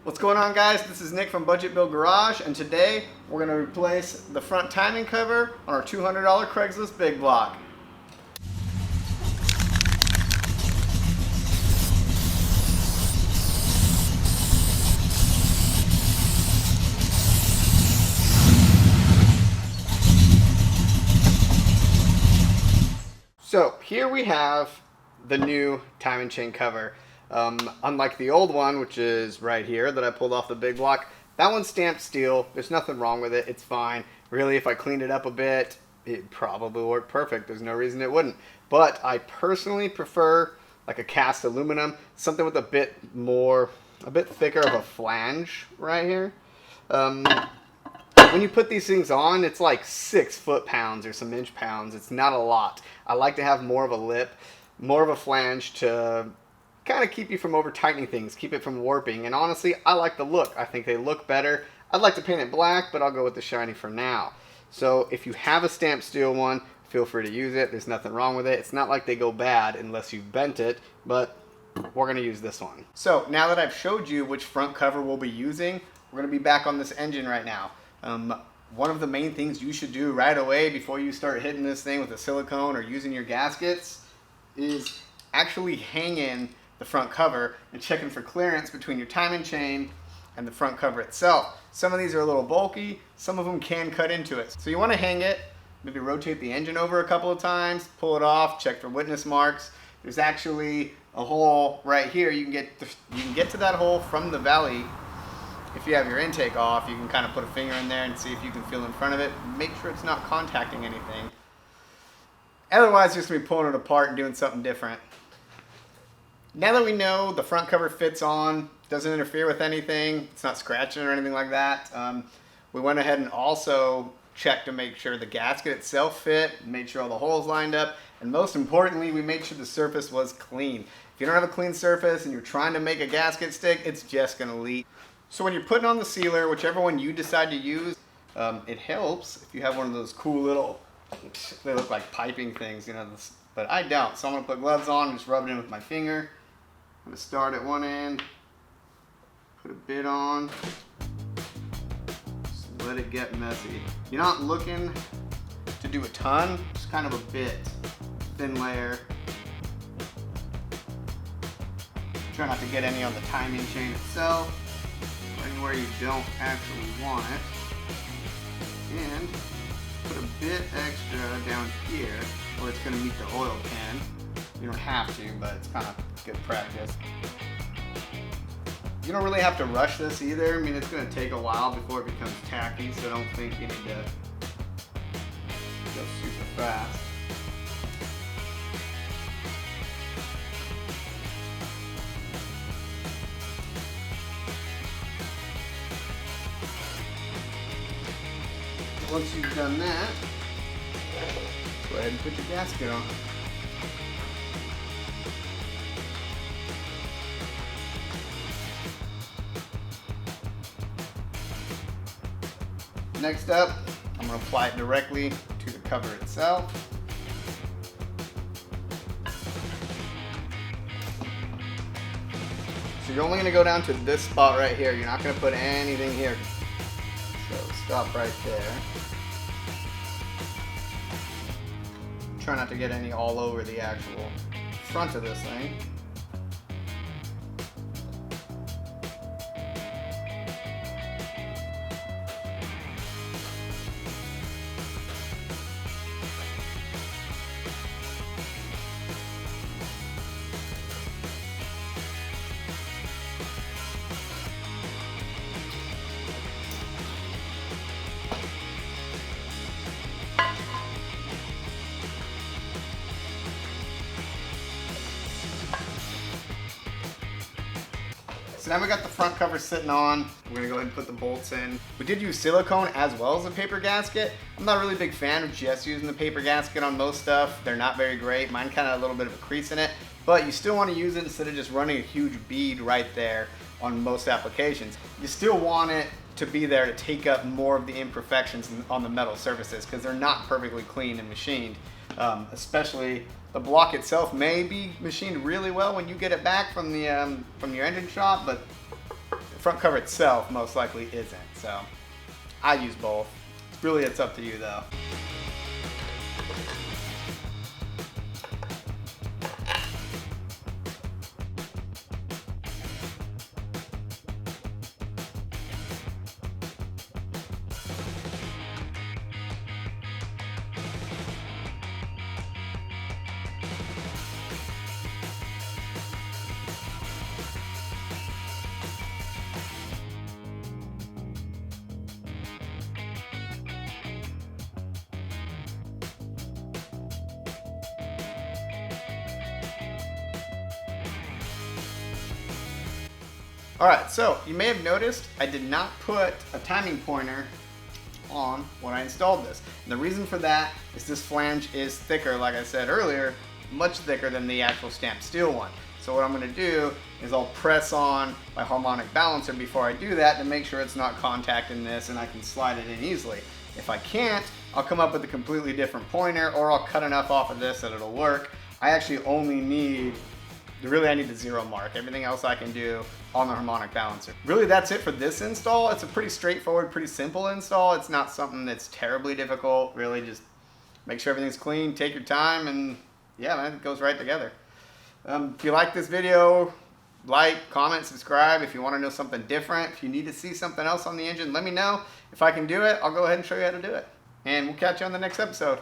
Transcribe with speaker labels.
Speaker 1: What's going on, guys? This is Nick from Budget Build Garage, and today we're going to replace the front timing cover on our $200 Craigslist big block. So here we have the new timing chain cover. Unlike the old one, which is right here that I pulled off the big block, that one's stamped steel. There's nothing wrong with it. It's fine. Really, if I cleaned it up a bit, it probably worked perfect. There's no reason it wouldn't. But I personally prefer like a cast aluminum, something with a bit thicker of a flange right here. When you put these things on, it's like 6 foot-pounds or some inch-pounds. It's not a lot. I like to have more of a lip, more of a flange to kind of keep you from over-tightening things, keep it from warping. And honestly, I like the look. I think they look better. I'd like to paint it black, but I'll go with the shiny for now. So if you have a stamped steel one, feel free to use it. There's nothing wrong with it. It's not like they go bad unless you bent it, but we're going to use this one. So now that I've showed you which front cover we'll be using, we're going to be back on this engine right now. One of the main things you should do right away before you start hitting this thing with a silicone or using your gaskets is actually hang in the front cover and checking for clearance between your timing chain and the front cover itself. Some of these are a little bulky, some of them can cut into it. So you want to hang it, maybe rotate the engine over a couple of times, pull it off, check for witness marks. There's actually a hole right here. You can get to that hole from the valley. If you have your intake off, you can kind of put a finger in there and see if you can feel in front of it. Make sure it's not contacting anything. Otherwise, you're just going to be pulling it apart and doing something different. Now that we know the front cover fits on, doesn't interfere with anything, it's not scratching or anything like that, we went ahead and also checked to make sure the gasket itself fit, made sure all the holes lined up, and most importantly, we made sure the surface was clean. If you don't have a clean surface and you're trying to make a gasket stick, it's just going to leak. So when you're putting on the sealer, whichever one you decide to use, it helps if you have one of those cool little, they look like piping things, you know, but I don't. So I'm going to put gloves on and just rub it in with my finger. I'm going to start at one end, put a bit on, just let it get messy. You're not looking to do a ton, just kind of a bit, thin layer. Try not to get any on the timing chain itself, or anywhere you don't actually want it. And put a bit extra down here where it's going to meet the oil can. You don't have to, but it's kind of good practice. You don't really have to rush this either. I mean, it's going to take a while before it becomes tacky, so don't think you need to go super fast. Once you've done that, go ahead and put your gasket on. Next up, I'm going to apply it directly to the cover itself. So you're only going to go down to this spot right here. You're not going to put anything here. So stop right there. Try not to get any all over the actual front of this thing. So now we got the front cover sitting on. We're gonna go ahead and put the bolts in. We did use silicone as well as a paper gasket. I'm not a really big fan of just using the paper gasket on most stuff. They're not very great. Mine kind of a little bit of a crease in it, but you still want to use it instead of just running a huge bead right there on most applications. You still want it to be there to take up more of the imperfections on the metal surfaces because they're not perfectly clean and machined. Especially the block itself may be machined really well when you get it back from the from your engine shop, but front cover itself most likely isn't. So I use both. Really, it's up to you though. Alright, so you may have noticed I did not put a timing pointer on when I installed this. And the reason for that is this flange is thicker, like I said earlier, much thicker than the actual stamped steel one. So what I'm going to do is I'll press on my harmonic balancer before I do that to make sure it's not contacting this and I can slide it in easily. If I can't, I'll come up with a completely different pointer, or I'll cut enough off of this that it'll work. I actually only need I need the 0 mark. Everything else I can do on the harmonic balancer. Really, that's it for this install. It's a pretty straightforward, pretty simple install. It's not something that's terribly difficult. Really, just make sure everything's clean, take your time, and yeah, man, it goes right together. If you like this video, like, comment, subscribe. If you want to know something different, if you need to see something else on the engine, let me know. If I can do it, I'll go ahead and show you how to do it. And we'll catch you on the next episode.